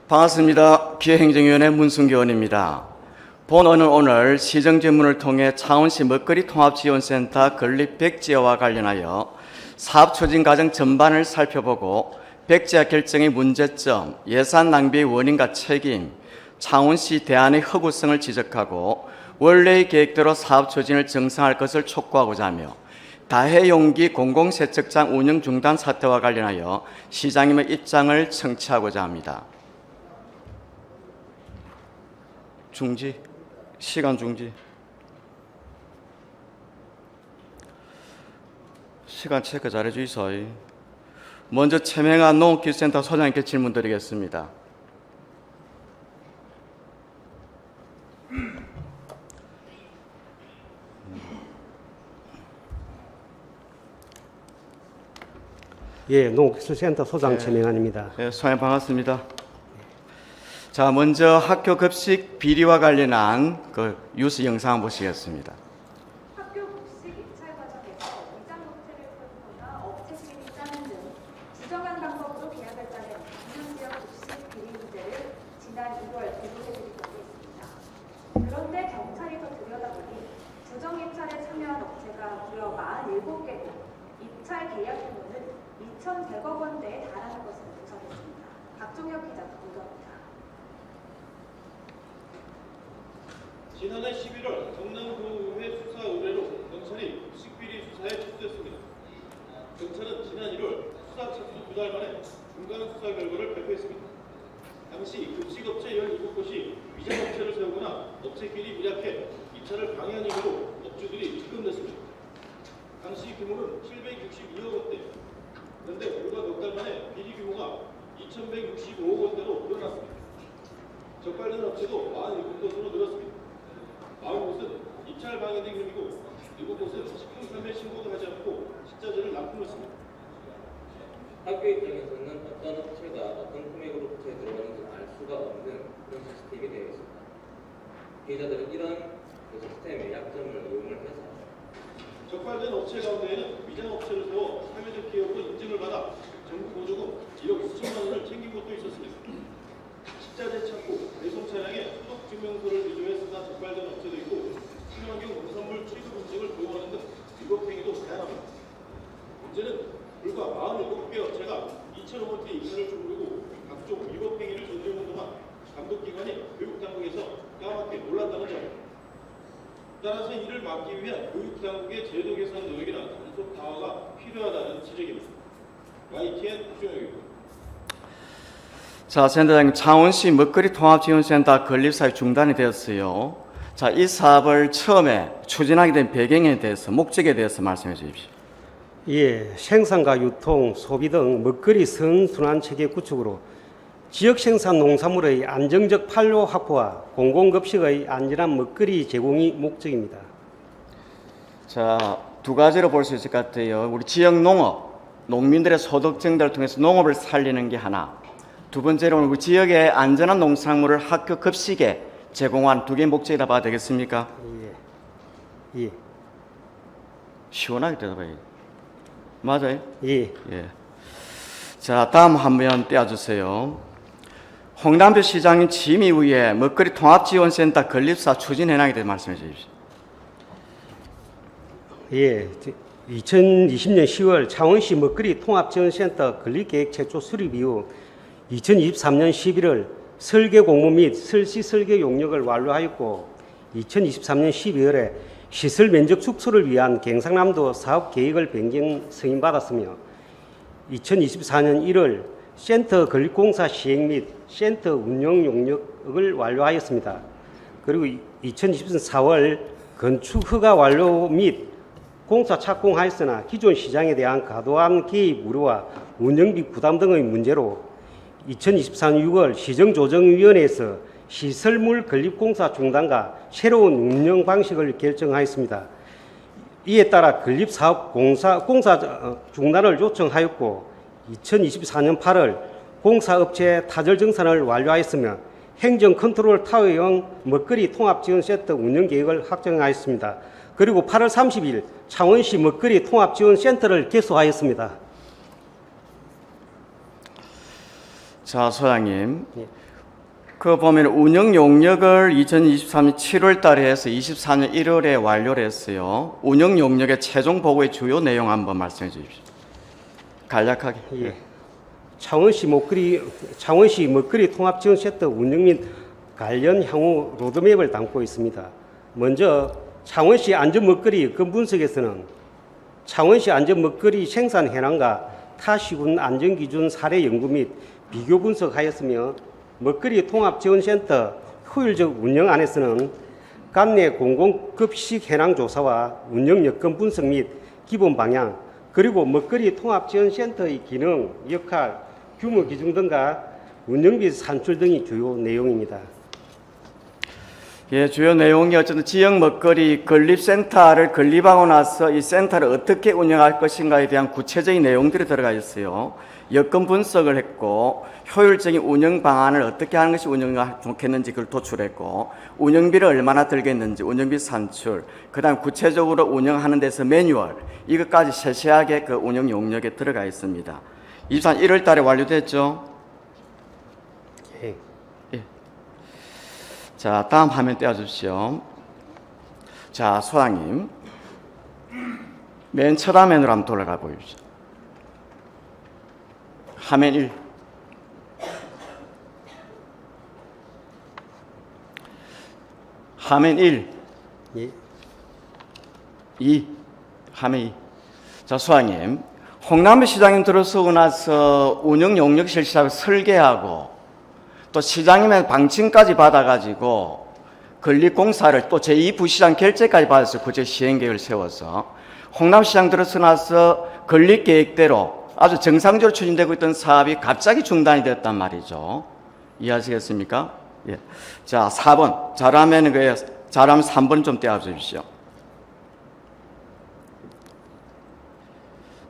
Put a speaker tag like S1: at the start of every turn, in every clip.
S1: 반갑습니다. 기획행정위원회 문순기 의원입니다. 본원은 오늘 시정질문을 통해 창원시 먹거리 통합지원센터 건립 백지화와 관련하여 사업 추진 과정 전반을 살펴보고 백지화 결정의 문제점, 예산 낭비의 원인과 책임, 창원시 대안의 허구성을 지적하고 원래의 계획대로 사업 추진을 정상화할 것을 촉구하고자 하며 다해용기 공공세척장 운영 중단 사태와 관련하여 시장님의 입장을 청취하고자 합니다. 중지, 시간 중지. 시간 체크 잘해 주이소. 먼저 최명한 농업기술센터 소장님께 질문 드리겠습니다.
S2: 예, 농업기술센터 소장 최명환입니다.
S1: 네, 소장님 반갑습니다. 자, 먼저 학교 급식 비리와 관련한 뉴스 영상 한번 보시겠습니다.
S3: 학교 급식 입찰 과정에서 위장 업체를 끊거나 업체끼리 짜는 등 부정한 방법으로 계약을 짜낸 중앙지역 급식 비리 문제를 지난 2월 보도해드린 적이 있습니다. 그런데 경찰이 더 들여다보니 부정 입찰에 참여한 업체가 무려 47개고 입찰 계약 규모는 2,100억 원대에 달하는 것으로 조사됐습니다. 박종혁 기자가 보도합니다.
S4: 지난해 11월 경남도의회 수사 의뢰로 경찰이 급식비리 수사에 착수했습니다. 경찰은 지난 1월 수사 착수 2달 만에 중간 수사 결과를 발표했습니다. 당시 급식업체 17곳이 위장업체를 세우거나 업체끼리 미약해 입찰을 방해한 혐의로 업주들이 입금됐습니다. 당시 규모는 762억 원대. 그런데 불과 몇 달 만에 비리 규모가 2,165억 원대로 늘어났습니다. 적발된 업체도 47곳으로 늘었습니다. 40곳은 입찰 방해 등 혐의고 7곳은 식품 판매 신고도 하지 않고 식자재를 납품했습니다.
S5: 학교 입장에서는 어떤 업체가 어떤 금액으로부터 들어가는지 알 수가 없는 그런 시스템이 되어 있습니다. 피해자들은 이런 시스템의 약점을 이용을 해서
S4: 적발된 업체 가운데에는 위장업체를 세워 사회적 기업으로 인증을 받아 정부 보조금 1억 2천만 원을 챙긴 곳도 있었습니다. 식자재 창고, 배송 차량에 소득 증명서를 위조해 쓰다 적발된 업체도 있고 친환경 농산물 취급 인증을 도용하는 등 위법행위도 다양합니다. 문제는 불과 47개 업체가 2천억 원대 입찰을 중부리고 각종 위법행위를 저지르는 동안 감독기관이 교육당국에서 까맣게 놀랐다는 점입니다. 따라서 이를 막기 위한 교육당국의 제도 개선 노력이나 단속 강화가 필요하다는 지적입니다. YTN 박종혁입니다.
S1: 자, 센터장님, 창원시 먹거리 통합지원센터 건립사업이 중단이 되었어요. 자, 이 사업을 처음에 추진하게 된 배경에 대해서, 목적에 대해서 말씀해 주십시오.
S2: 예, 생산과 유통, 소비 등 먹거리 선순환 체계 구축으로 지역 생산 농산물의 안정적 판로 확보와 공공급식의 안전한 먹거리 제공이 목적입니다.
S1: 자, 두 가지로 볼 수 있을 것 같아요. 우리 지역 농업, 농민들의 소득 증대를 통해서 농업을 살리는 게 하나. 두 번째로는 우리 지역의 안전한 농산물을 학교 급식에 제공한 두 개의 목적이다 봐야 되겠습니까?
S2: 예, 예,
S1: 시원하게 대답해요. 맞아요?
S2: 예.
S1: 예. 자, 다음 한번 떼어주세요. 홍남표 시장님 취임 이후에 먹거리 통합지원센터 건립사 추진 현황에 대해 말씀해 주십시오.
S2: 예, 2020년 10월 창원시 먹거리 통합지원센터 건립계획 최초 수립 이후 2023년 11월 설계 공모 및 설치 설계 용역을 완료하였고 2023년 12월에 시설 면적 축소를 위한 경상남도 사업 계획을 변경 승인받았으며 2024년 1월 센터 건립공사 시행 및 센터 운영 용역을 완료하였습니다. 그리고 2024년 4월 건축 허가 완료 및 공사 착공하였으나 기존 시장에 대한 과도한 개입 우려와 운영비 부담 등의 문제로 2024년 6월 시정조정위원회에서 시설물 건립공사 중단과 새로운 운영 방식을 결정하였습니다. 이에 따라 건립사업 공사 중단을 요청하였고 2024년 8월 공사업체 타절정산을 완료하였으며 행정 컨트롤 타워형 먹거리 통합지원센터 운영계획을 확정하였습니다. 그리고 8월 30일 창원시 먹거리 통합지원센터를 개소하였습니다.
S1: 자, 소장님.
S2: 예.
S1: 그 보면 운영 용역을 2023년 7월 달에 해서 24년 1월에 완료를 했어요. 운영 용역의 최종 보고의 주요 내용 한번 말씀해 주십시오. 간략하게.
S2: 예. 창원시 먹거리 통합지원센터 운영 및 관련 향후 로드맵을 담고 있습니다. 먼저 창원시 안전 먹거리 분석에서는 창원시 안전 먹거리 생산 현황과 타 시군 안전기준 사례 연구 및 비교 분석하였으며 먹거리 통합지원센터 효율적 운영 안에서는 관내 공공급식 현황 조사와 운영 여건 분석 및 기본 방향, 그리고 먹거리 통합지원센터의 기능, 역할, 규모 기준 등과 운영비 산출 등이 주요 내용입니다.
S1: 예, 주요 내용이 어쨌든 지역 먹거리 건립센터를 건립하고 나서 이 센터를 어떻게 운영할 것인가에 대한 구체적인 내용들이 들어가 있어요. 여건 분석을 했고 효율적인 운영 방안을 어떻게 하는 것이 운영이 좋겠는지 그걸 도출했고 운영비를 얼마나 들겠는지 운영비 산출, 그다음 구체적으로 운영하는 데서 매뉴얼, 이것까지 세세하게 그 운영 용역에 들어가 있습니다. 23 1월 달에 완료됐죠?
S2: 예.
S1: 자, 다음 화면 띄워주십시오. 자, 소장님, 맨 첫 화면으로 한번 돌아가 보십시오. 화면 1. 화면 1.
S2: 예.
S1: 2. 화면 2. 자, 소장님, 홍남표 시장님 들어서고 나서 운영 용역 실시하고 설계하고 또 시장님의 방침까지 받아가지고 건립공사를 또 제2부시장 결재까지 받았어요. 구체 시행계획을 세워서 홍남시장 들어서 나서 건립계획대로 아주 정상적으로 추진되고 있던 사업이 갑자기 중단이 됐단 말이죠. 이해하시겠습니까? 예. 자, 4번. 잘하면 3번 좀 떼어주십시오.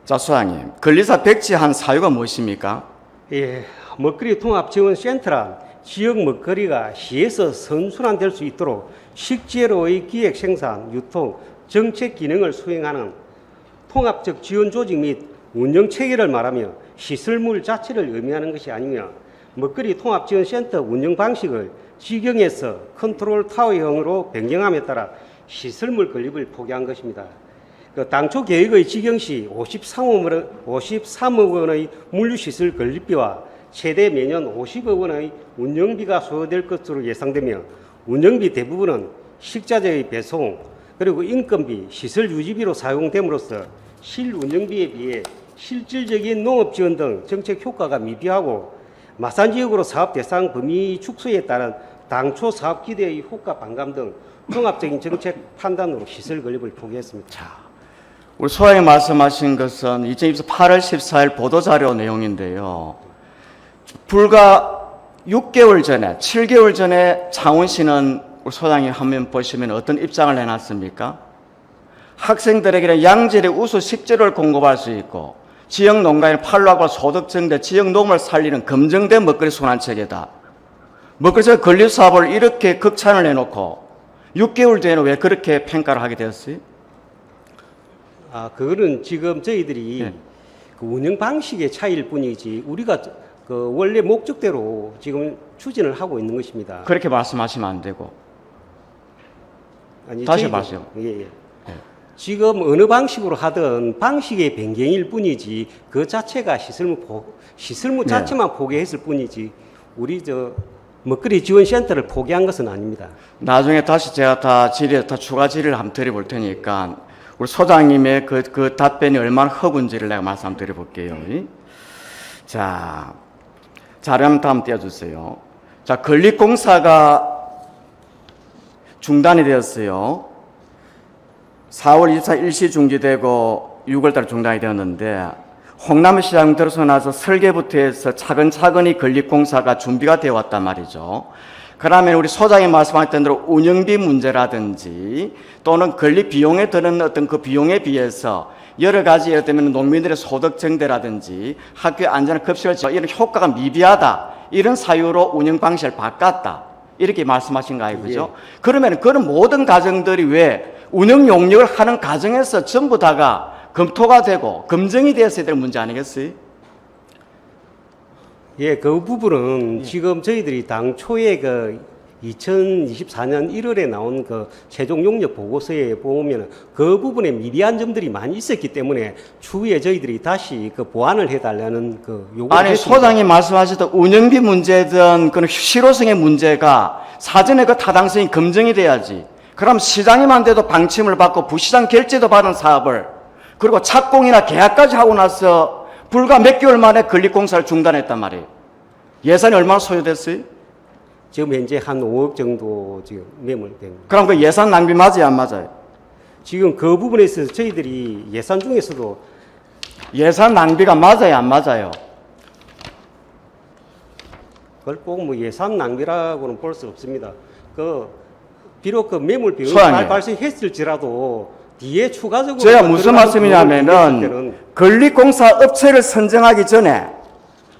S1: 자, 소장님, 건립사 백지한 사유가 무엇입니까?
S2: 예. 먹거리 통합지원센터란 지역 먹거리가 시에서 선순환될 수 있도록 식재료의 기획 생산, 유통, 정책 기능을 수행하는 통합적 지원 조직 및 운영 체계를 말하며 시설물 자체를 의미하는 것이 아니며 먹거리 통합지원센터 운영 방식을 지경에서 컨트롤 타워형으로 변경함에 따라 시설물 건립을 포기한 것입니다. 당초 계획의 지경 시 53억 원의 물류시설 건립비와 최대 매년 50억 원의 운영비가 소요될 것으로 예상되며 운영비 대부분은 식자재의 배송 그리고 인건비, 시설 유지비로 사용됨으로써 실운영비에 비해 실질적인 농업 지원 등 정책 효과가 미비하고 마산 지역으로 사업 대상 범위 축소에 따른 당초 사업 기대의 효과 반감 등 종합적인 정책 판단으로 시설 건립을 포기했습니다.
S1: 자, 우리 소장님 말씀하신 것은 2024 8월 14일 보도자료 내용인데요. 불과 6개월 전에, 7개월 전에 창원시는 우리 소장님 화면 보시면 어떤 입장을 내놨습니까? 학생들에게는 양질의 우수 식재료를 공급할 수 있고 지역 농가의 팔로하고 소득 증대, 지역 농업을 살리는 검증된 먹거리 순환체계다. 먹거리 건립 사업을 이렇게 극찬을 해놓고 6개월 뒤에는 왜 그렇게 평가를 하게 되었어요?
S2: 그거는 지금 저희들이
S1: 네.
S2: 그 운영 방식의 차이일 뿐이지 우리가 그 원래 목적대로 지금 추진을 하고 있는 것입니다.
S1: 그렇게 말씀하시면 안 되고.
S2: 아니,
S1: 다시
S2: 저희가-
S1: 말씀하세요.
S2: 예. 지금 어느 방식으로 하든 방식의 변경일 뿐이지 그 자체가 시설물
S1: 네.
S2: 자체만 포기했을 뿐이지 우리 먹거리 지원센터를 포기한 것은 아닙니다.
S1: 나중에 다시 제가 다 추가 질의를 한번 드려볼 테니까 우리 소장님의 그 답변이 얼마나 허군지를 내가 말씀드려 볼게요. 자, 자료 다음 띄워주세요. 자, 건립공사가 중단이 되었어요. 4월 24일 일시 중지되고 6월달에 중단이 되었는데 홍남시장 들어서 나서 설계부터 해서 차근차근히 건립공사가 준비가 되어 왔단 말이죠. 그러면 우리 소장이 말씀하셨던 대로 운영비 문제라든지 또는 건립 비용에 드는 어떤 그 비용에 비해서 여러 가지 예를 들면 농민들의 소득 증대라든지 학교 안전한 급식을 이런 효과가 미비하다. 이런 사유로 운영 방식을 바꿨다. 이렇게 말씀하신 거 아니에요? 그죠? 그러면 그런 모든 가정들이 왜 운영 용역을 하는 과정에서 전부 다가 검토가 되고 검증이 되었어야 될 문제 아니겠어요?
S2: 예, 그 부분은 지금 저희들이 당초에 그 2024년 1월에 나온 그 최종 용역 보고서에 보면 그 부분에 미비한 점들이 많이 있었기 때문에 추후에 저희들이 다시 그 보완을 해달라는 그 요구를
S1: 아니,
S2: 했습니다.
S1: 소장이 말씀하셨던 운영비 문제든 그런 실효성의 문제가 사전에 그 타당성이 검증이 돼야지. 그럼 시장님한테도 방침을 받고 부시장 결재도 받은 사업을 그리고 착공이나 계약까지 하고 나서 불과 몇 개월 만에 건립공사를 중단했단 말이에요. 예산이 얼마나 소요됐어요?
S2: 지금 현재 한 5억 정도 지금 매몰된.
S1: 그럼 그 예산 낭비 맞아요, 안 맞아요?
S2: 지금 그 부분에서 저희들이 예산 중에서도
S1: 예산 낭비가 맞아요, 안 맞아요?
S2: 그걸 꼭 뭐 예산 낭비라고는 볼 수 없습니다. 그 비록 그 매몰 비용이
S1: 소장님.
S2: 발생했을지라도 뒤에 추가적으로
S1: 제가
S2: 그
S1: 무슨
S2: 들어가는 비용을
S1: 말씀이냐면은
S2: 비교했을 때는
S1: 건립공사 업체를 선정하기 전에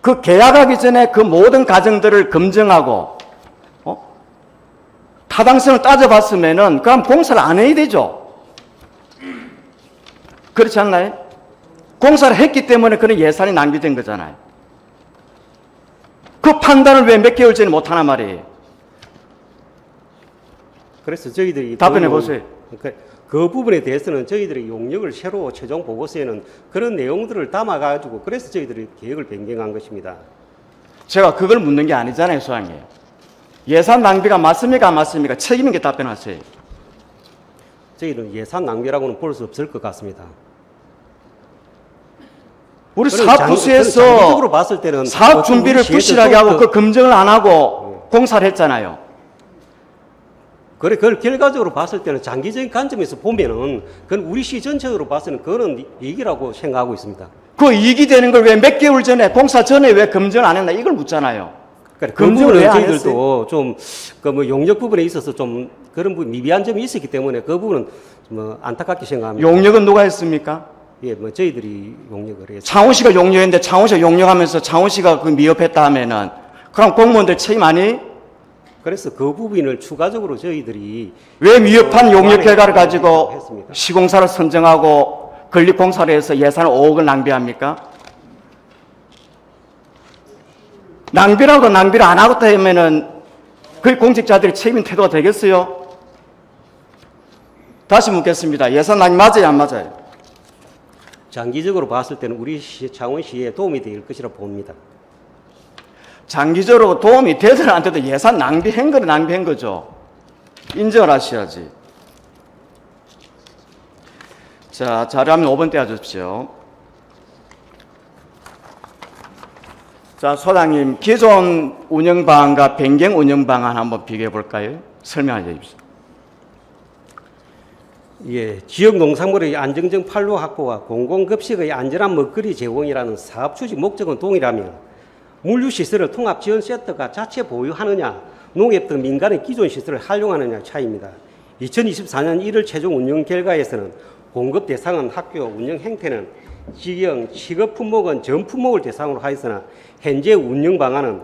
S1: 그 계약하기 전에 그 모든 과정들을 검증하고 타당성을 따져봤으면은 그럼 공사를 안 해야 되죠. 그렇지 않나요? 공사를 했기 때문에 그런 예산이 낭비된 거잖아요. 그 판단을 왜 몇 개월 전에 못 하나 말이에요.
S2: 그래서 저희들이
S1: 답변해 보세요.
S2: 그 부분에 대해서는 저희들이 용역을 새로 최종 보고서에는 그런 내용들을 담아가지고 그래서 저희들이 계획을 변경한 것입니다.
S1: 제가 그걸 묻는 게 아니잖아요, 소장님. 예산 낭비가 맞습니까, 안 맞습니까? 책임 있게 답변하세요.
S2: 저희는 예산 낭비라고는 볼 수 없을 것 같습니다.
S1: 우리
S2: 그리고
S1: 사업부서에서
S2: 장기적으로 봤을 때는
S1: 사업 준비를
S2: 우리 시에서
S1: 부실하게
S2: 좀
S1: 하고
S2: 더-
S1: 그 검증을 안 하고 공사를 했잖아요.
S2: 그래, 그걸 결과적으로 봤을 때는 장기적인 관점에서 보면은 그건 우리 시 전체적으로 봐서는 그거는 이익이라고 생각하고 있습니다.
S1: 그 이익이 되는 걸 왜 몇 개월 전에 공사 전에 왜 검증을 안 했나 이걸 묻잖아요.
S2: 그러니까 그
S1: 검증을
S2: 부분은
S1: 왜안
S2: 저희들도 좀 그 뭐 용역 부분에 있어서 좀 그런 미비한 점이 있었기 때문에 그 부분은 뭐 안타깝게 생각합니다.
S1: 용역은 누가 했습니까?
S2: 예, 뭐 저희들이 용역을 했습니다.
S1: 창원시가 용역했는데 창원시가 용역하면서 창원시가 그 미흡했다 하면은 그럼 공무원들 책임 아니?
S2: 그래서 그 부분을 추가적으로 저희들이
S1: 왜 미흡한 용역 결과를 가지고
S2: 했습니다.
S1: 시공사를 선정하고 건립공사를 해서 예산을 5억을 낭비합니까? 낭비라고 낭비를 안 하고 하면은 그 공직자들이 책임 태도가 되겠어요? 다시 묻겠습니다. 예산 낭비 맞아요, 안 맞아요?
S2: 장기적으로 봤을 때는 우리 시, 창원시에 도움이 될 것이라 봅니다.
S1: 장기적으로 도움이 되든 안 되든 예산 낭비한 거는 낭비한 거죠. 인정을 하셔야지. 자, 자료화면 5번 떼어주십시오. 자, 소장님, 기존 운영 방안과 변경 운영 방안 한번 비교해 볼까요? 설명해 주십시오.
S2: 예, 지역 농산물의 안정적 판로 확보와 공공급식의 안전한 먹거리 제공이라는 사업 추진 목적은 동일하며 물류시설을 통합지원센터가 자체 보유하느냐, 농협 등 민간의 기존 시설을 활용하느냐 차이입니다. 2024년 1월 최종 운영 결과에서는 공급 대상은 학교, 운영 행태는 지형, 취급 품목은 전 품목을 대상으로 하였으나 현재 운영 방안은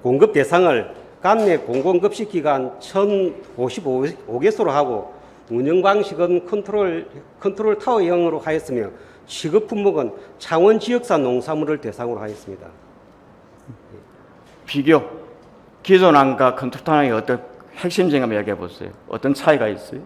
S2: 공급 대상을 관내 공공급식 기관 1,055개소로 하고 운영 방식은 컨트롤 타워형으로 하였으며 취급 품목은 창원 지역산 농산물을 대상으로 하였습니다.
S1: 비교. 기존 안과 컨트롤타워의 어떤 핵심적인 거 얘기해 보세요. 어떤 차이가 있어요?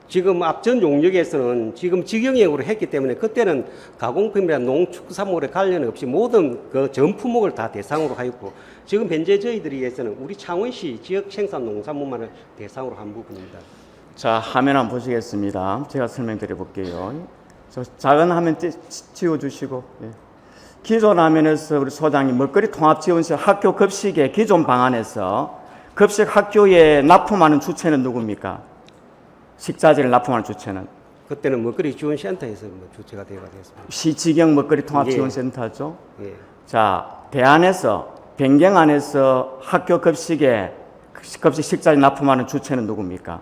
S2: 지금 앞전 용역에서는 지금 직영형으로 했기 때문에 그때는 가공품이나 농축산물에 관련 없이 모든 그 전 품목을 다 대상으로 하였고 지금 현재 저희들이 해서는 우리 창원시 지역 생산 농산물만을 대상으로 한 부분입니다.
S1: 자, 화면 한번 보시겠습니다. 제가 설명드려 볼게요. 저 작은 화면 지워주시고. 예. 기존 화면에서 우리 소장님 먹거리 통합지원실 학교 급식의 기존 방안에서 급식 학교에 납품하는 주체는 누굽니까? 식자재를 납품하는 주체는
S2: 그때는 먹거리 지원센터에서 주체가 되었습니다.
S1: 시지경 먹거리 통합지원센터죠.
S2: 예.
S1: 자, 대안에서 변경안에서 학교 급식에 급식 식자재 납품하는 주체는 누굽니까?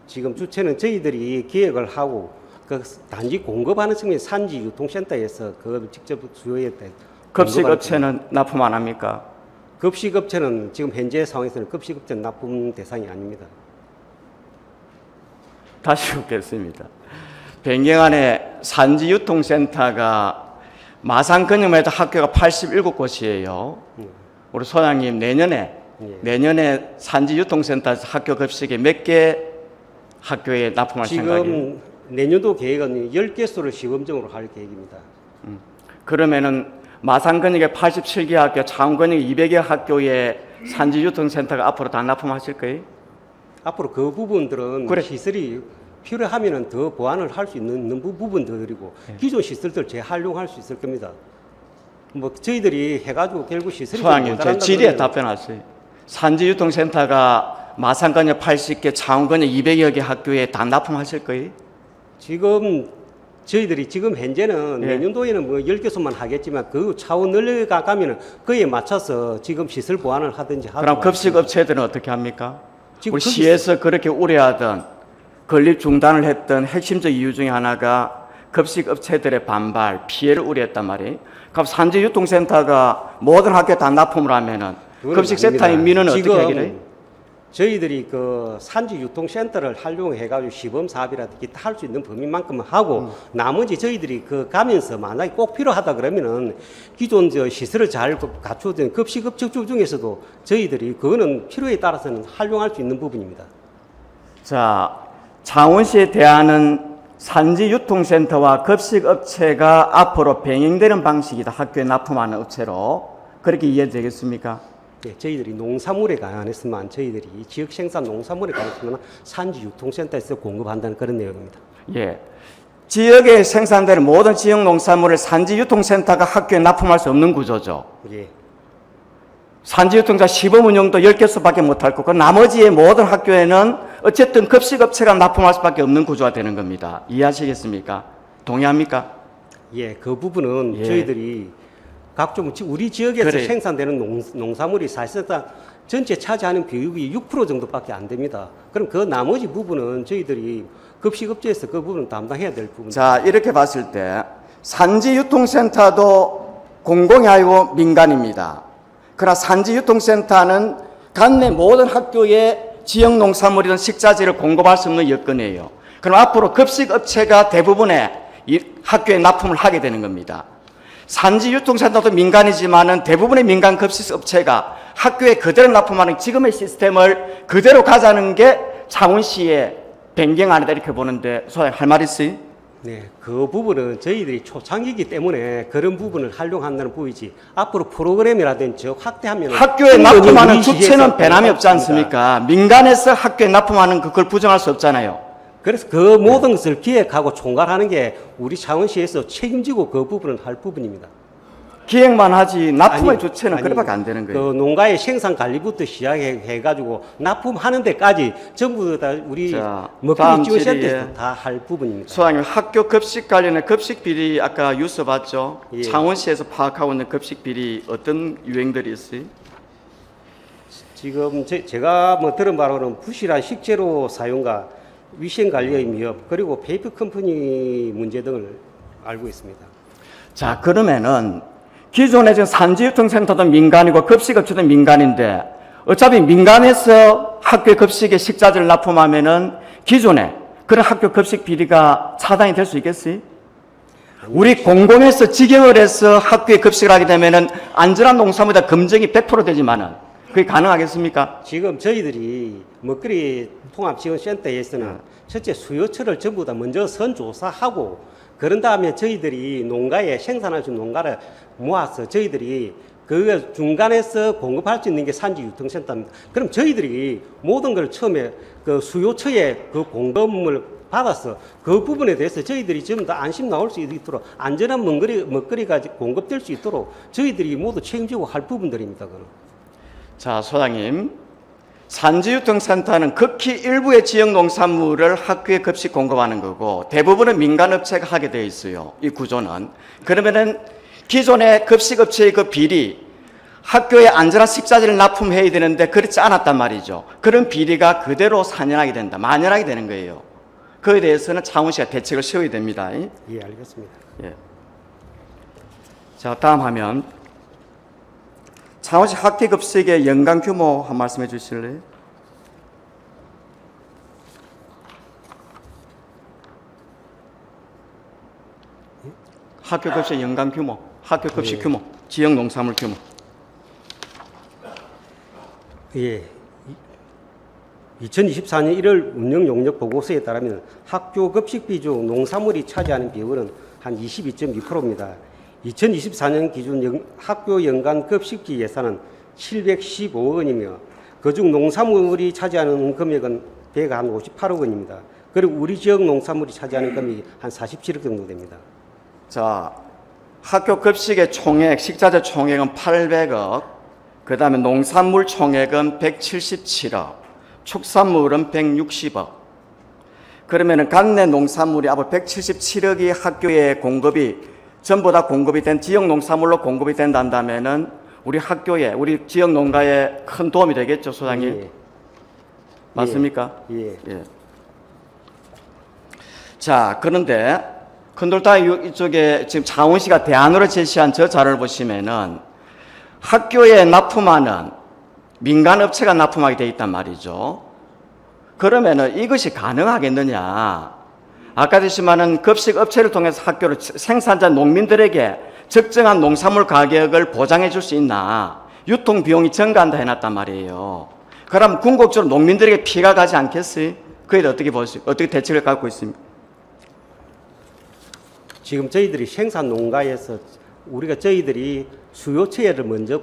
S2: 지금 주체는 저희들이 기획을 하고 그 단지 공급하는 측면 산지 유통센터에서 그걸 직접 수요했다.
S1: 급식 업체는 납품 안 합니까?
S2: 급식 업체는 지금 현재 상황에서는 급식 업체는 납품 대상이 아닙니다.
S1: 다시 묻겠습니다. 변경안에 산지유통센터가 마산 근역만 해도 학교가 87곳이에요. 우리 소장님 내년에 산지유통센터에서 학교 급식에 몇 개 학교에 납품할 생각이에요?
S2: 지금 내년도 계획은 10개소를 시범적으로 할 계획입니다.
S1: 그러면은 마산 근역에 87개 학교, 창원 근역에 200개 학교에 산지유통센터가 앞으로 다 납품하실 거예요?
S2: 앞으로 그 부분들은
S1: 그래.
S2: 시설이 필요하면은 더 보완을 할 수 있는 부분들이고 기존 시설들 재활용할 수 있을 겁니다. 뭐 저희들이 해가지고 결국 시설이
S1: 소장님, 제 질의에 답변하세요. 산지유통센터가 마산 근역 80개, 창원 근역 200여 개 학교에 다 납품하실 거예요?
S2: 지금 저희들이 지금 현재는
S1: 예.
S2: 내년도에는 뭐 10개소만 하겠지만 그 차원 늘려가면은 그에 맞춰서 지금 시설 보완을 하든지 하고
S1: 그럼 급식 업체들은 어떻게 합니까?
S2: 지금
S1: 우리
S2: 거기-
S1: 시에서 그렇게 우려하던 건립 중단을 했던 핵심적 이유 중에 하나가 급식 업체들의 반발, 피해를 우려했단 말이에요. 그럼 산지유통센터가 모든 학교에 다 납품을 하면은
S2: 그건
S1: 급식센터의
S2: 아닙니다.
S1: 민원은 어떻게
S2: 지금
S1: 해결해요?
S2: 저희들이 그 산지유통센터를 활용해가지고 시범 사업이라든지 할 수 있는 범위만큼은 하고 나머지 저희들이 그 가면서 만약에 꼭 필요하다 그러면은 기존 저 시설을 잘 갖추어진 급식 업체 중에서도 저희들이 그거는 필요에 따라서는 활용할 수 있는 부분입니다.
S1: 자, 창원시에 대하는 산지유통센터와 급식업체가 앞으로 병행되는 방식이다. 학교에 납품하는 업체로. 그렇게 이해되겠습니까?
S2: 예, 저희들이 농산물에 관해서만 저희들이 지역 생산 농산물에 관해서만 산지유통센터에서 공급한다는 그런 내용입니다.
S1: 예. 지역에 생산되는 모든 지역 농산물을 산지유통센터가 학교에 납품할 수 없는 구조죠.
S2: 예.
S1: 산지유통자 시범 운영도 10개소밖에 못할 거고 나머지의 모든 학교에는 어쨌든 급식업체가 납품할 수밖에 없는 구조가 되는 겁니다. 이해하시겠습니까? 동의합니까?
S2: 예, 그 부분은
S1: 예.
S2: 저희들이 각종 우리 지역에서
S1: 그래.
S2: 생산되는 농산물이 사실상 전체 차지하는 비율이 6% 정도밖에 안 됩니다. 그럼 그 나머지 부분은 저희들이 급식업체에서 그 부분을 담당해야 될 부분.
S1: 자, 이렇게 봤을 때 산지유통센터도 공공이 아니고 민간입니다. 그러나 산지유통센터는 관내 모든 학교에 지역 농산물이든 식자재를 공급할 수 없는 여건이에요. 그럼 앞으로 급식업체가 대부분의 이 학교에 납품을 하게 되는 겁니다. 산지유통센터도 민간이지만은 대부분의 민간 급식업체가 학교에 그대로 납품하는 지금의 시스템을 그대로 가자는 게 창원시의 변경 아니다 이렇게 보는데 소장님 할 말 있어요?
S2: 네, 그 부분은 저희들이 초창기이기 때문에 그런 부분을 활용한다는 부분이지 앞으로 프로그램이라든지 확대하면
S1: 학교에 납품하는 주체는 배남이 없지 않습니까? 민간에서 학교에 납품하는 그걸 부정할 수 없잖아요.
S2: 그래서 그 모든 것을 기획하고 총괄하는 게 우리 창원시에서 책임지고 그 부분을 할 부분입니다.
S1: 기획만 하지 납품의
S2: 아니,
S1: 주체는
S2: 아니,
S1: 그래밖에 안 되는 거예요.
S2: 그 농가의 생산 관리부터 시작해가지고 납품하는 데까지 전부 다 우리
S1: 자, 다음
S2: 먹거리
S1: 질의에
S2: 지원센터에서 다 할 부분입니다.
S1: 소장님 학교 급식 관련해 급식 비리 아까 뉴스 봤죠?
S2: 예.
S1: 창원시에서 파악하고 있는 급식 비리 어떤 유행들이 있어요?
S2: 지금 제가 뭐 들은 바로는 부실한 식재료 사용과 위생 관리의 위협 그리고 페이퍼 컴퍼니 문제 등을 알고 있습니다.
S1: 자, 그러면은 기존에 지금 산지유통센터도 민간이고 급식업체도 민간인데 어차피 민간에서 학교 급식에 식자재를 납품하면은 기존에 그런 학교 급식 비리가 차단이 될 수 있겠어요? 우리 공공에서 직영을 해서 학교에 급식을 하게 되면은 안전한 농산물이다 검증이 100% 되지만은 그게 가능하겠습니까?
S2: 지금 저희들이 먹거리 통합지원센터에서는 첫째 수요처를 전부 다 먼저 선조사하고 그런 다음에 저희들이 농가에 생산할 수 있는 농가를 모아서 저희들이 그 중간에서 공급할 수 있는 게 산지유통센터입니다. 그럼 저희들이 모든 걸 처음에 그 수요처에 그 공급을 받아서 그 부분에 대해서 저희들이 좀 더 안심 나올 수 있도록 안전한 먹거리가 공급될 수 있도록 저희들이 모두 책임지고 할 부분들입니다. 그는.
S1: 자, 소장님. 산지유통센터는 극히 일부의 지역 농산물을 학교에 급식 공급하는 거고 대부분은 민간업체가 하게 되어 있어요. 이 구조는. 그러면은 기존의 급식업체의 그 비리 학교에 안전한 식자재를 납품해야 되는데 그렇지 않았단 말이죠. 그런 비리가 그대로 산연하게 된다. 만연하게 되는 거예요. 그에 대해서는 창원시가 대책을 세워야 됩니다.
S2: 예, 알겠습니다.
S1: 예. 자, 다음 화면. 창원시 학교급식의 연간 규모 한 말씀해 주실래요? 학교급식 연간 규모. 학교 급식 규모, 지역 농산물 규모.
S2: 예. 2024년 1월 운영 용역 보고서에 따르면 학교 급식비 중 농산물이 차지하는 비율은 한 22.2%입니다. 2024년 기준 학교 연간 급식비 예산은 715억 원이며 그중 농산물이 차지하는 금액은 158억 원입니다. 그리고 우리 지역 농산물이 차지하는 금액이 한 47억 정도 됩니다.
S1: 자, 학교 급식의 총액, 식자재 총액은 800억, 그 다음에 농산물 총액은 177억, 축산물은 160억. 그러면은 관내 농산물이 앞으로 177억이 학교에 공급이 전부 다 공급이 된 지역 농산물로 공급이 된다면은 우리 학교에 우리 지역 농가에 큰 도움이 되겠죠, 소장님?
S2: 예.
S1: 맞습니까?
S2: 예.
S1: 예. 자, 그런데 컨돌타 이쪽에 지금 창원시가 대안으로 제시한 저 자료를 보시면은 학교에 납품하는 민간 업체가 납품하게 돼 있단 말이죠. 그러면은 이것이 가능하겠느냐? 아까 드시면은 급식 업체를 통해서 학교를 생산자 농민들에게 적정한 농산물 가격을 보장해 줄 수 있나? 유통 비용이 증가한다 해놨단 말이에요. 그럼 궁극적으로 농민들에게 피해가 가지 않겠어요? 그에 대해 어떻게 대책을 갖고 있습니까?
S2: 지금 저희들이 생산 농가에서 저희들이 수요처를 먼저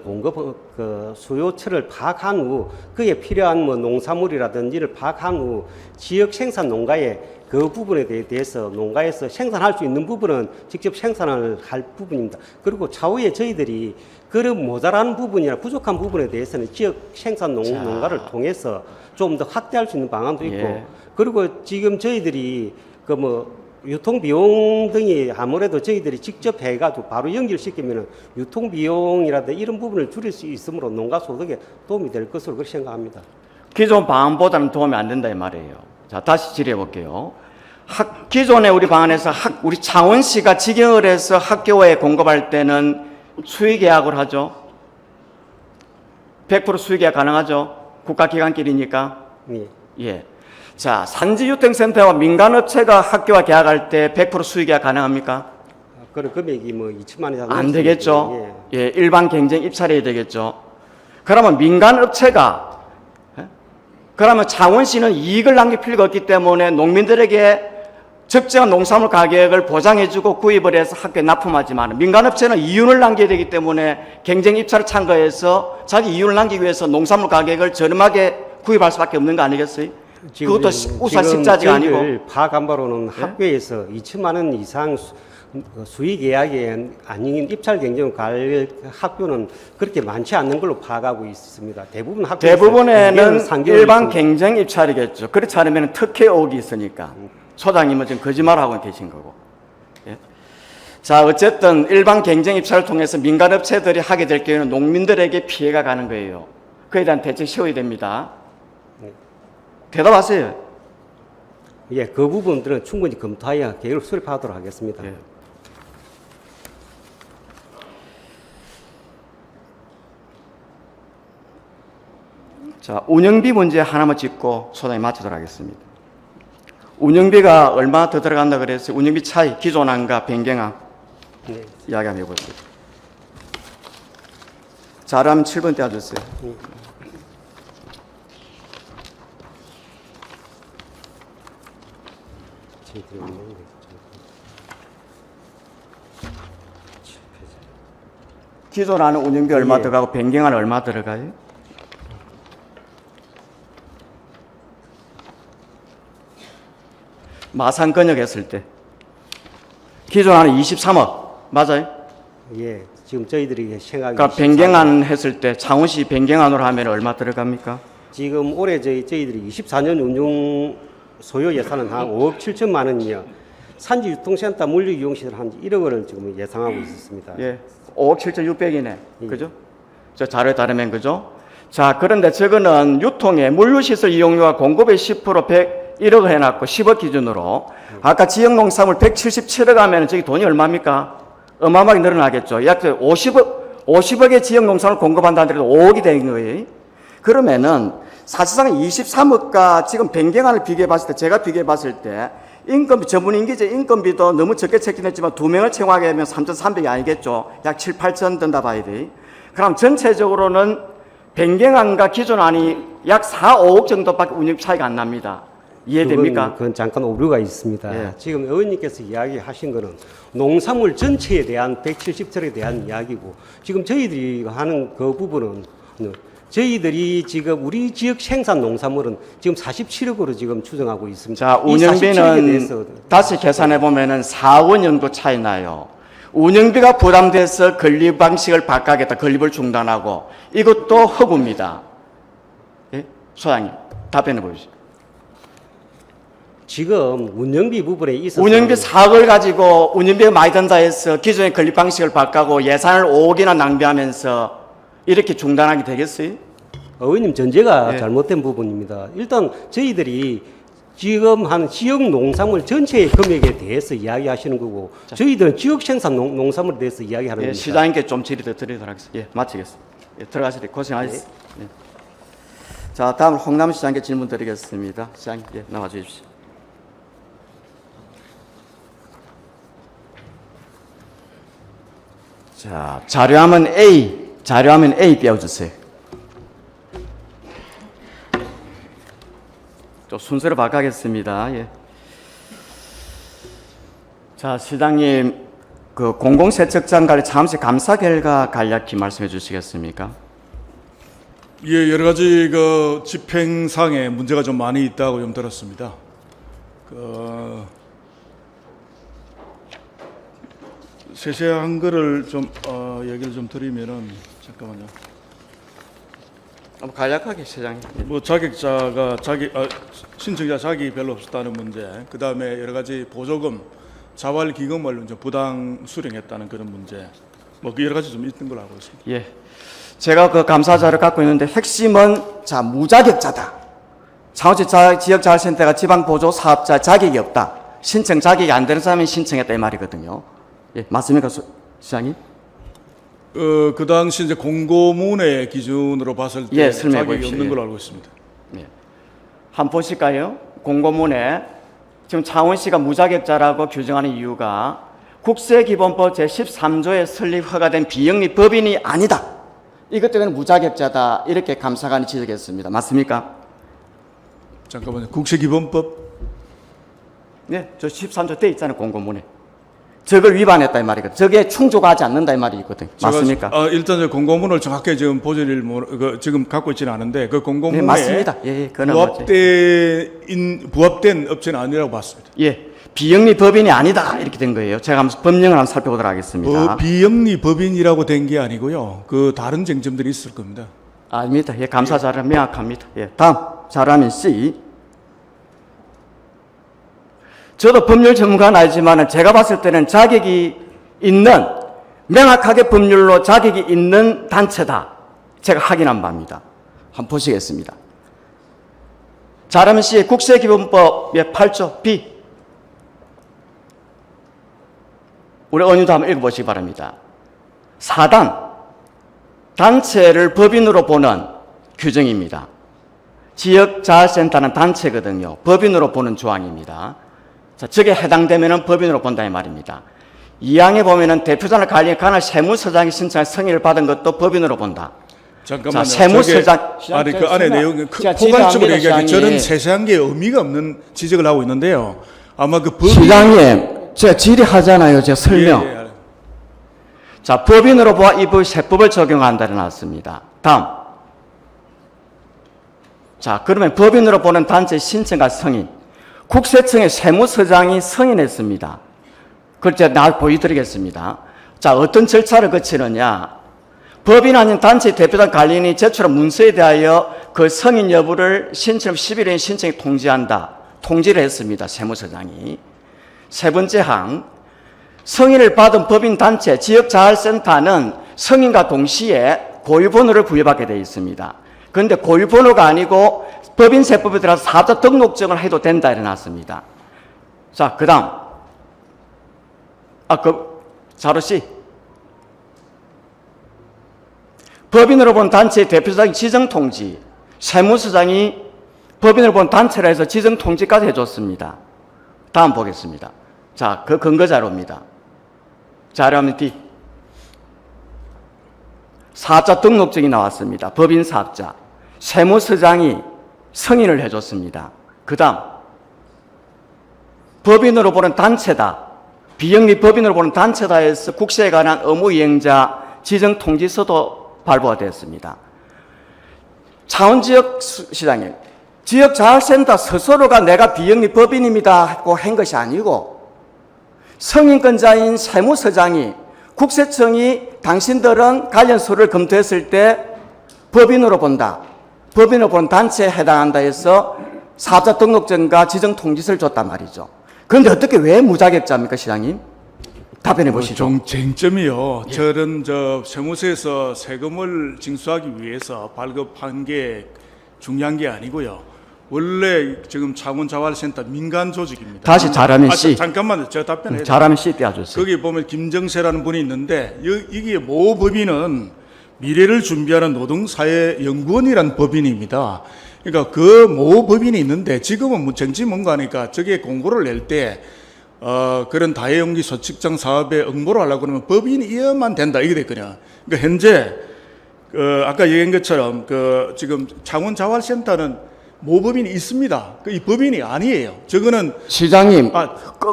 S2: 수요처를 파악한 후 그에 필요한 농산물이라든지를 파악한 후 지역 생산 농가에 그 부분에 대해서 농가에서 생산할 수 있는 부분은 직접 생산을 할 부분입니다. 그리고 차후에 저희들이 그런 모자란 부분이나 부족한 부분에 대해서는 지역 생산 농가를 통해서 좀 더 확대할 수 있는 방안도 있고
S1: 예.
S2: 그리고 지금 저희들이 유통 비용 등이 아무래도 저희들이 직접 해가지고 바로 연결시키면 유통 비용이라든지 이런 부분을 줄일 수 있으므로 농가 소득에 도움이 될 것으로 그렇게 생각합니다.
S1: 기존 방안보다는 도움이 안 된다 이 말이에요. 자, 다시 질의해 볼게요. 기존의 우리 방안에서 우리 창원시가 직영을 해서 학교에 공급할 때는 수의 계약을 하죠. 100% 수의 계약 가능하죠. 국가기관끼리니까.
S2: 예.
S1: 예. 자, 산지유통센터와 민간업체가 학교와 계약할 때 100% 수의 계약 가능합니까?
S2: 그런 금액이 2천만 이상
S1: 안 되겠죠.
S2: 예.
S1: 예, 일반 경쟁 입찰해야 되겠죠. 그러면 민간업체가 그러면 창원시는 이익을 남길 필요가 없기 때문에 농민들에게 적정한 농산물 가격을 보장해주고 구입을 해서 학교에 납품하지만 민간업체는 이윤을 남겨야 되기 때문에 경쟁 입찰을 참가해서 자기 이윤을 남기기 위해서 농산물 가격을 저렴하게 구입할 수밖에 없는 거 아니겠어요? 그것도 우수한 식자재가 아니고.
S2: 파악한 바로는 학교에서 2천만 원 이상 수의 계약에 아닌 입찰 경쟁을 갈 학교는 그렇게 많지 않는 걸로 파악하고 있습니다.
S1: 대부분에는 일반 경쟁 입찰이겠죠. 그렇지 않으면 특혜 의혹이 있으니까. 소장님은 지금 거짓말하고 계신 거고. 예? 자, 어쨌든 일반 경쟁 입찰을 통해서 민간업체들이 하게 될 경우에는 농민들에게 피해가 가는 거예요. 그에 대한 대책 세워야 됩니다. 대답하세요.
S2: 예, 그 부분들은 충분히 검토하여 계획을 수립하도록 하겠습니다.
S1: 예. 자, 운영비 문제 하나만 짚고 소장님 마치도록 하겠습니다. 운영비가 얼마 더 들어간다 그랬어요? 운영비 차이, 기존안과 변경안
S2: 네.
S1: 이야기 한번 해보세요. 자람 7번 떼어주세요. 기존안은 운영비 얼마
S2: 예.
S1: 들어가고 변경안 얼마 들어가요? 마산 건역했을 때 기존안은 23억 맞아요?
S2: 예, 지금 저희들이 생각이
S1: 그러니까 변경안 했을 때 창원시 변경안으로 하면 얼마 들어갑니까?
S2: 지금 올해 저희들이 24년 운용 소요 예산은 한 5억 7천만 원이며 산지유통센터 물류이용시설 한 1억 원을 지금 예상하고 있습니다.
S1: 예, 5억 7,600이네.
S2: 예.
S1: 그죠? 저 자료에 따르면 그죠? 자, 그런데 저거는 유통에 물류시설 이용료와 공급의 10% 101억을 해놨고 10억 기준으로 아까 지역농산물 177억 하면 저기 돈이 얼마입니까? 어마어마하게 늘어나겠죠. 약 50억의 지역농산물 공급한다는 데도 5억이 되는 거예요. 그러면은 사실상 23억과 지금 변경안을 비교해 봤을 때 제가 비교해 봤을 때 인건비, 전문 인기제 인건비도 너무 적게 책긴 했지만 2명을 채용하게 되면 3,300이 아니겠죠. 약 7, 8천 든다 봐야 돼. 그럼 전체적으로는 변경안과 기존 안이 약 4, 5억 정도밖에 운영 차이가 안 납니다. 이해됩니까?
S2: 그건 잠깐 오류가 있습니다.
S1: 예.
S2: 지금 의원님께서 이야기하신 거는 농산물 전체에 대한 170톤에 대한 이야기고, 지금 저희들이 하는 그 부분은 저희들이 지금 우리 지역 생산 농산물은 지금 47억으로 지금 추정하고 있습니다.
S1: 자,
S2: 이 47억에 대해서
S1: 운영비는 다시 계산해 보면은 4원 정도 차이 나요. 운영비가 부담돼서 건립 방식을 바꿔야겠다. 건립을 중단하고. 이것도 허구입니다. 예? 소장님, 답변해 보시죠.
S2: 지금 운영비 부분에 있어서
S1: 운영비 4억을 가지고 운영비가 많이 든다 해서 기존의 건립 방식을 바꾸고 예산을 5억이나 낭비하면서 이렇게 중단하게 되겠어요?
S2: 의원님 전제가
S1: 예.
S2: 잘못된 부분입니다. 일단 저희들이 지금 한 지역 농산물 전체의 금액에 대해서 이야기하시는 거고, 저희들은 지역 생산 농산물에 대해서 이야기하는
S1: 예,
S2: 겁니다.
S1: 시장님께 좀 질의 더 드리도록 하겠습니다. 예, 마치겠습니다. 예, 들어가시되 고생하셨습니다. 예. 자, 다음 홍남 시장께 질문 드리겠습니다. 시장님, 예, 나와 주십시오. 자, 자료화면 A 띄워주세요. 또 순서를 바꾸겠습니다. 예. 자, 시장님, 그 공공세척장 관리 잠시 감사 결과 간략히 말씀해 주시겠습니까?
S6: 예, 여러 가지 그 집행상에 문제가 좀 많이 있다고 좀 들었습니다. 세세한 거를 좀 얘기를 좀 드리면은 잠깐만요.
S1: 간략하게 시장님.
S6: 뭐 자격자가 신청자 자격이 별로 없었다는 문제, 그 다음에 여러 가지 보조금, 자활 기금을 이제 부당 수령했다는 그런 문제, 뭐 여러 가지 좀 있는 걸로 알고 있습니다.
S1: 예. 제가 그 감사 자료를 갖고 있는데 핵심은 자, 무자격자다. 창원시 지역자활센터가 지방보조 사업자 자격이 없다. 신청 자격이 안 되는 사람이 신청했다 이 말이거든요. 예, 맞습니까, 시장님?
S6: 그 당시 이제 공고문의 기준으로 봤을 때
S1: 예, 설명해
S6: 자격이
S1: 보십시오.
S6: 없는
S1: 예.
S6: 걸로 알고 있습니다.
S1: 한번 보실까요? 공고문에 지금 창원시가 무자격자라고 규정하는 이유가 국세기본법 제13조에 설립 허가된 비영리 법인이 아니다. 이것 때문에 무자격자다. 이렇게 감사관이 지적했습니다. 맞습니까?
S6: 잠깐만요. 국세기본법
S1: 네, 저 13조 돼 있잖아요, 공고문에. 저걸 위반했다 이 말이거든요. 저게 충족하지 않는다 이 말이 있거든요. 맞습니까?
S6: 일단 저 공고문을 정확하게 지금 보지를 지금 갖고 있지는 않은데 그 공고문에
S1: 네, 맞습니다. 예, 그건 맞죠.
S6: 부합된 업체는 아니라고 봤습니다.
S1: 예, 비영리 법인이 아니다 이렇게 된 거예요. 제가 한번 법령을 한번 살펴보도록 하겠습니다.
S6: 비영리 법인이라고 된 게 아니고요. 그 다른 쟁점들이 있을 겁니다.
S1: 아닙니다. 예, 감사 자료 명확합니다. 예, 다음 자료화면 C. 저도 법률 전문가는 아니지만 제가 봤을 때는 자격이 있는, 명확하게 법률로 자격이 있는 단체다. 제가 확인한 바입니다. 한번 보시겠습니다. 자료화면 C의 국세기본법의 8조 B. 우리 언유도 한번 읽어보시기 바랍니다. 4단, 단체를 법인으로 보는 규정입니다. 지역자활센터는 단체거든요. 법인으로 보는 조항입니다. 자, 저게 해당되면 법인으로 본다 이 말입니다. 2항에 보면은 대표자나 관리관할 세무서장이 신청할 승인을 받은 것도 법인으로 본다.
S6: 잠깐만요.
S1: 자, 세무서장.
S6: 아니 그 안에 내용이
S1: 제가
S6: 포괄적으로 얘기하기
S1: 시장님.
S6: 저는 세세한 게 의미가 없는 지적을 하고 있는데요. 아마 그 법인
S1: 시장님, 제가 질의하잖아요. 제가 설명.
S6: 예, 예.
S1: 자, 법인으로 보아 이 세법을 적용한다 나왔습니다. 다음. 자, 그러면 법인으로 보는 단체 신청과 승인. 국세청의 세무서장이 승인했습니다. 그걸 제가 보여드리겠습니다. 자, 어떤 절차를 거치느냐. 법인 아닌 단체 대표단 관리인이 제출한 문서에 대하여 그 승인 여부를 신청 10일에 신청에 통지한다. 통지를 했습니다. 세무서장이. 세 번째 항. 승인을 받은 법인 단체 지역자활센터는 승인과 동시에 고유번호를 부여받게 되어 있습니다. 그런데 고유번호가 아니고 법인세법에 들어서 사업자 등록증을 해도 된다 이래놨습니다. 자, 그 다음. 자료 C. 법인으로 본 단체의 대표자의 다음 보겠습니다. 자, 그 근거 자료입니다. 자료하면 D. 사업자 등록증이 나왔습니다. 법인 사업자. 세무서장이 승인을 해줬습니다. 그 다음, 법인으로 보는 단체다. 비영리 법인으로 보는 단체다 해서 국세에 관한 의무이행자 지정 통지서도 발부가 되었습니다. 차원지역 시장님, 지역자활센터 스스로가 내가 비영리 법인입니다 하고 한 것이 아니고 승인권자인 세무서장이 국세청이 당신들은 관련 서류를 검토했을 때 법인으로 본다. 법인으로 보는 단체에 해당한다 해서 사업자 등록증과 지정 통지서를 줬단 말이죠. 그런데 어떻게 왜 무자격자입니까, 시장님? 답변해 보시죠.
S6: 쟁점이요. 저는 세무서에서 세금을 징수하기 위해서 발급한 게 중요한 게 아니고요. 원래 지금 창원자활센터 민간 조직입니다.
S1: 다시 잘하면 C.
S6: 잠깐만요. 제가 답변해요.
S1: 잘하면 C 떼어주세요.
S6: 거기 보면 김정세라는 분이 있는데 이게 모 법인은 미래를 준비하는 노동사회연구원이라는 법인입니다. 그러니까 그 모 법인이 있는데 지금은 뭐 정치 뭔가 하니까 저게 공고를 낼 때 그런 다해용기 소측장 사업에 응모를 하려고 그러면 법인이어야만 된다 이게 됐거든요. 그러니까 현재 아까 얘기한 것처럼 지금 창원자활센터는 모법인이 있습니다. 이 법인이 아니에요. 저거는
S1: 시장님,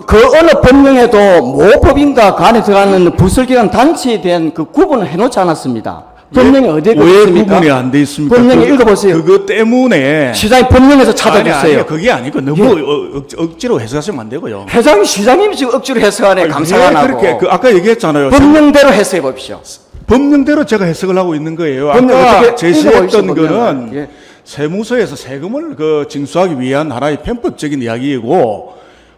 S1: 그 어느 법령에도 모법인과 간에 들어가는 부설기관 단체에 대한 그 구분을 해놓지 않았습니다. 법령이 어디에
S6: 왜
S1: 있습니까?
S6: 구분이 안 돼 있습니까?
S1: 법령에 읽어보세요.
S6: 그것 때문에
S1: 시장님 법령에서 찾아주세요.
S6: 아니, 그게 아니고 너무 억지로 해석하시면 안 되고요.
S1: 시장님이 지금 억지로 해석하네. 감사가
S6: 왜
S1: 나고.
S6: 그렇게 아까 얘기했잖아요.
S1: 법령대로 해석해 봅시오.
S6: 법령대로 제가 해석을 하고 있는 거예요.
S1: 법령
S6: 아까
S1: 어떻게
S6: 제시했던
S1: 읽어보십시오,
S6: 거는
S1: 법령을. 예.
S6: 세무서에서 세금을 징수하기 위한 하나의 편법적인 이야기이고,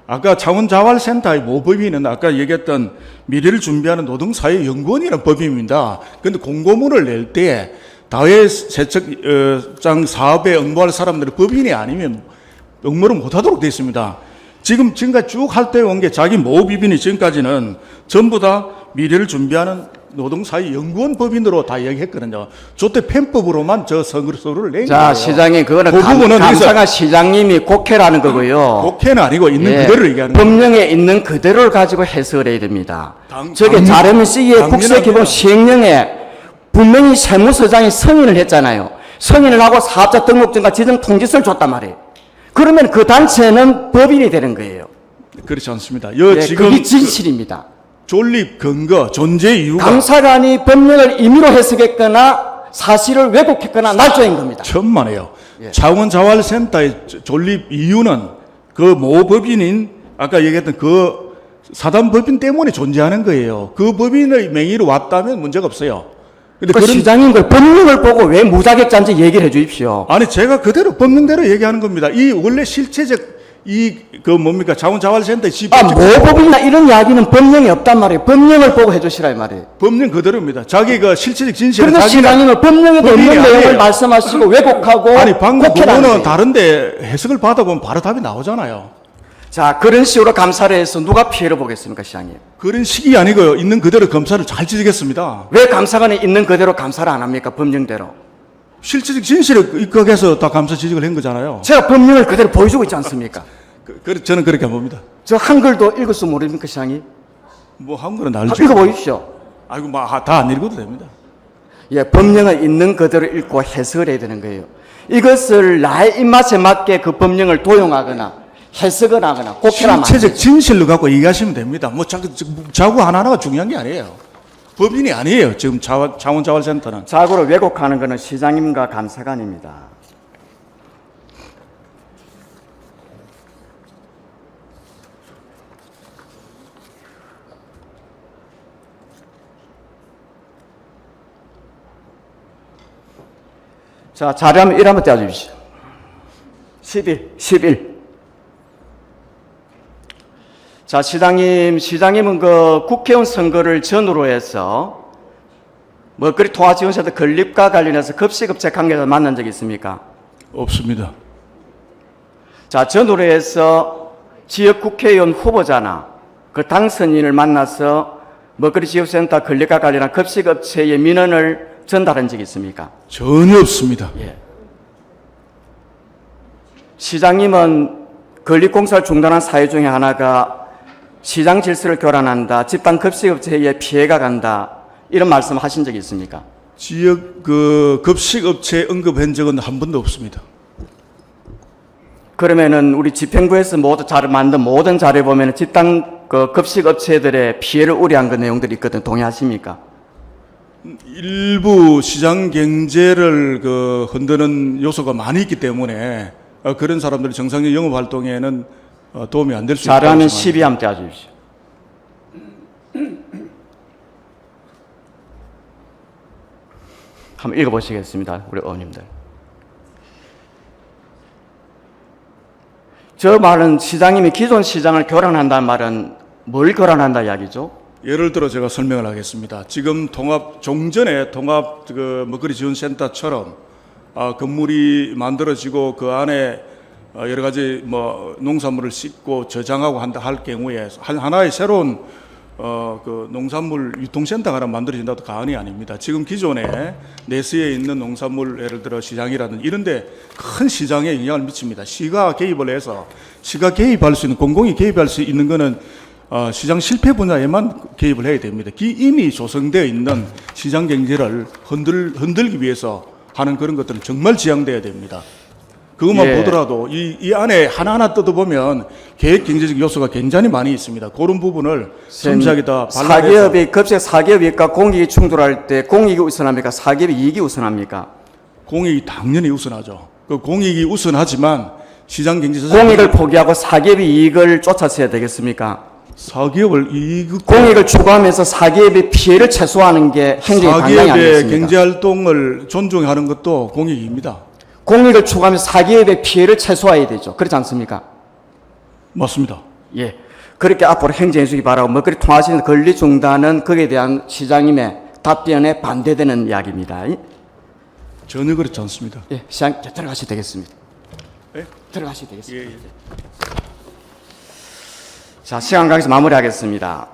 S6: 아까 창원자활센터의 모법인은 아까 얘기했던 미래를 준비하는 노동사회연구원이라는 법인입니다. 그런데 공고문을 낼 때 다회세척장 사업에 응모할 사람들은 법인이 아니면 응모를 못하도록 되어 있습니다. 지금까지 쭉 할 때 온 게 자기 모법인이 지금까지는 전부 다 미래를 준비하는 노동사회연구원 법인으로 다 이야기했거든요. 저때 편법으로만 저 서류를 낸
S1: 자,
S6: 거예요.
S1: 시장님, 그거는
S6: 그 부분은
S1: 감사가 시장님이 곡해라는 거고요.
S6: 국회는 아니고 있는
S1: 예,
S6: 그대로 얘기하는 거예요.
S1: 법령에 있는 그대로를 가지고 해석을 해야 됩니다. 저게
S6: 당연-
S1: 자르면 C의
S6: 당연합니다.
S1: 국세기본 시행령에 분명히 세무서장이 승인을 했잖아요. 승인을 하고 사업자 등록증과 지정 통지서를 줬단 말이에요. 그러면 그 단체는 법인이 되는 거예요.
S6: 그렇지 않습니다.
S1: 예,
S6: 지금
S1: 그게 진실입니다.
S6: 존립 근거 존재 이유가
S1: 감사관이 법령을 임의로 해석했거나 사실을 왜곡했거나 날조한 겁니다.
S6: 천만에요.
S1: 예.
S6: 창원자활센터의 존립 이유는 그 모법인인 아까 얘기했던 그 사단법인 때문에 존재하는 거예요. 그 법인의 명의로 왔다면 문제가 없어요. 근데
S1: 그 시장님 그 법령을 보고 왜 무자격자인지 얘기를 해 주십시오.
S6: 아니 제가 그대로 법령대로 얘기하는 겁니다. 이 원래 실체적 뭡니까 창원자활센터
S1: 모법이나 이런 이야기는 법령에 없단 말이에요. 법령을 보고 해 주시라 이 말이에요.
S6: 법령 그대로입니다. 자기가 실체적 진실을
S1: 그런데 시장님은 법령에도
S6: 법인이
S1: 없는 내용을
S6: 아니에요.
S1: 말씀하시고 왜곡하고
S6: 아니 방금
S1: 곡해라는
S6: 그거는
S1: 거예요.
S6: 다른데 해석을 받아보면 바로 답이 나오잖아요.
S1: 자, 그런 식으로 감사를 해서 누가 피해를 보겠습니까, 시장님?
S6: 그런 식이 아니고요. 있는 그대로 검사를 잘 지지겠습니다.
S1: 왜 감사관이 있는 그대로 감사를 안 합니까, 법령대로?
S6: 실체적 진실을 입각해서 다 감사 지적을 한 거잖아요.
S1: 제가 법령을 그대로 보여주고 있지 않습니까?
S6: 저는 그렇게 봅니다.
S1: 저 한글도 읽을 수 모릅니까, 시장님?
S6: 뭐 한글은
S1: 한번
S6: 알죠.
S1: 읽어보십시오.
S6: 아이고 다 안 읽어도 됩니다.
S1: 예, 법령을 있는 그대로 읽고 해석을 해야 되는 거예요. 이것을 나의 입맛에 맞게 그 법령을 도용하거나 해석을 하거나 곡해라면 안
S6: 실체적
S1: 되죠.
S6: 진실로 갖고 얘기하시면 됩니다. 뭐 자구 하나하나가 중요한 게 아니에요. 법인이 아니에요. 지금 창원자활센터는.
S1: 자고로 왜곡하는 것은 시장님과 감사관입니다. 자, 자료하면 1 한번 떼어주십시오. 11. 자, 시장님은 그 국회의원 선거를 전후로 해서 먹거리 통화지원센터 건립과 관련해서 급식업체 관계자 만난 적이 있습니까?
S6: 없습니다.
S1: 자, 전후로 해서 지역 국회의원 후보자나 그 당선인을 만나서 먹거리 지원센터 건립과 관련한 급식업체의 민원을 전달한 적이 있습니까?
S6: 전혀 없습니다.
S1: 예. 시장님은 건립공사를 중단한 사유 중에 하나가 시장 질서를 교란한다, 집단 급식업체에 피해가 간다, 이런 말씀 하신 적이 있습니까?
S6: 지역 그 급식업체 언급한 적은 한 번도 없습니다.
S1: 그러면은 우리 집행부에서 만든 모든 자료에 보면 집단 그 급식업체들의 피해를 우려한 그 내용들이 있거든. 동의하십니까?
S6: 일부 시장 경제를 그 흔드는 요소가 많이 있기 때문에 그런 사람들이 정상적 영업 활동에는 도움이 안 될 수 있다고
S1: 자료하면
S6: 생각합니다.
S1: 12함 떼어주십시오. 한번 읽어보시겠습니다. 우리 의원님들. 저 말은 시장님이 기존 시장을 교란한다는 말은 뭘 교란한다 이야기죠?
S6: 예를 들어 제가 설명을 하겠습니다. 지금 종전에 통합 그 먹거리 지원센터처럼 건물이 만들어지고 그 안에 여러 가지 뭐 농산물을 싣고 저장하고 한다 할 경우에 하나의 새로운 그 농산물 유통센터가 하나 만들어진다도 과언이 아닙니다. 지금 기존에 내수에 있는 농산물 예를 들어 시장이라든지 이런데 큰 시장에 영향을 미칩니다. 시가 개입을 해서 시가 개입할 수 있는 공공이 개입할 수 있는 거는 시장 실패 분야에만 개입을 해야 됩니다. 이미 조성되어 있는 시장 경제를 흔들기 위해서 하는 그런 것들은 정말 지양돼야 됩니다. 그것만
S1: 예.
S6: 보더라도 이 안에 하나하나 뜯어보면 계획 경제적 요소가 굉장히 많이 있습니다. 그런 부분을 섬세하게 다 발라내서
S1: 사기업이 급식 사기업이니까 공익이 충돌할 때 공익이 우선합니까? 사기업이 이익이 우선합니까?
S6: 공익이 당연히 우선하죠. 그 공익이 우선하지만 시장 경제
S1: 공익을 포기하고 사기업이 이익을 쫓아서야 되겠습니까?
S6: 사기업을 이익
S1: 공익을 추구하면서 사기업의 피해를 최소화하는 게 행정의 방향이
S6: 사기업의
S1: 아니겠습니까?
S6: 경제 활동을 존중하는 것도 공익입니다.
S1: 공익을 추구하면서 사기업의 피해를 최소화해야 되죠. 그렇지 않습니까?
S6: 맞습니다.
S1: 예. 그렇게 앞으로 행정해 주기 바라고 먹거리 통화시는 권리 중단은 거기에 대한 시장님의 답변에 반대되는 이야기입니다.
S6: 전혀 그렇지 않습니다.
S1: 예, 시장 들어가셔도 되겠습니다.
S6: 예?
S1: 들어가셔도 되겠습니다.
S6: 예, 예.
S1: 자, 시간 관계에서 마무리하겠습니다.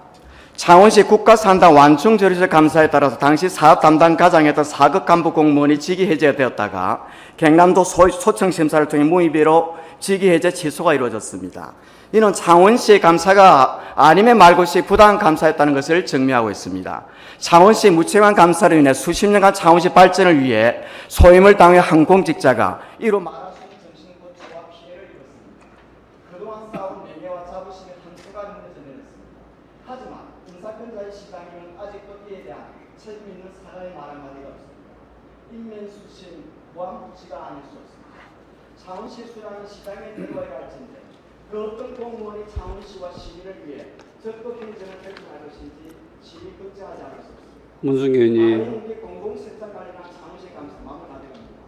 S1: 창원시 국가산당 완충조리실 감사에 따라서 당시 사업 담당 과장이었던 4급 간부 공무원이 직위 해제되었다가 경남도 소청 심사를 통해 무의미로 직위 해제 취소가 이루어졌습니다. 이는 창원시의 감사가 아님의 말고시 부당한 감사였다는 것을 증명하고 있습니다. 창원시 무책임한 감사로 인해 수십 년간 창원시 발전을 위해 소임을 당해 한 공직자가 이로 말할 수 있는 정신고초와 피해를 입었습니다. 그동안 쌓아온 명예와 자부심의 한순간 무너져 내렸습니다. 하지만 인사권자의 시장님은 아직도 이에 대한 책임 있는 사과의 말 한마디가 없습니다. 인면수심, 무한부치가 아닐 수 없습니다. 창원시 수장은 시장에 내려와야 할진데 그 어떤 공무원이 창원시와 시민을 위해 적극 행정을 펼쳐갈 것인지 시민 걱정하지 않을 수 없습니다.
S2: 문승기 의원님.
S1: 공공세청 관련한 창원시 감사 마무리하겠습니다.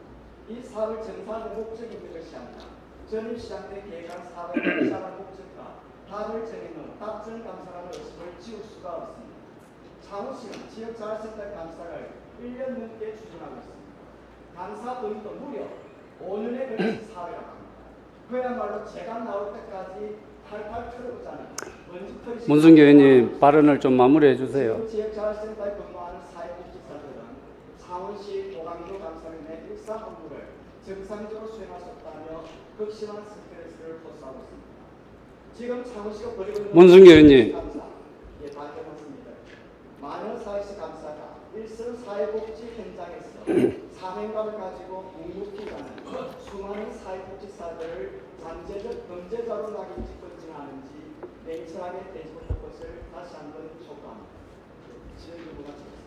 S1: 이 사업을 정상의 목적이 있는 것이 아니라 전임시장 때 계획한 사업을 시작한 목적과 답을 정해놓은 답정 감사라는 의식을 지울 수가 없습니다. 창원시는 지역자활센터 감사를 1년 넘게 추진하고 있습니다. 감사 돈도 무려 5년에 걸친 사회라고 합니다. 그야말로 제가 나올 때까지 탈탈 털어보자는 먼지털이
S2: 문승기 의원님 발언을 좀 마무리해 주세요.
S1: 지역자활센터에 근무하는 사회복지사들은 창원시 도강도 감사원의 일상 업무를 정상적으로 수행할 수 없다며 극심한 스트레스를 호소하고 있습니다. 지금 창원시가 벌이고 있는
S2: 문승기 의원님.
S1: 감사, 예, 발견했습니다. 많은 사회시 감사가 일선 사회복지 현장에서 사명감을 가지고 묵묵히 가는 수많은 사회복지사들을 잠재적 범죄자로 낙인 찍고 있지는 않은지 냉철하게 되짚어볼 것을 다시 한번 촉구합니다. 지원 요구가 적습니다.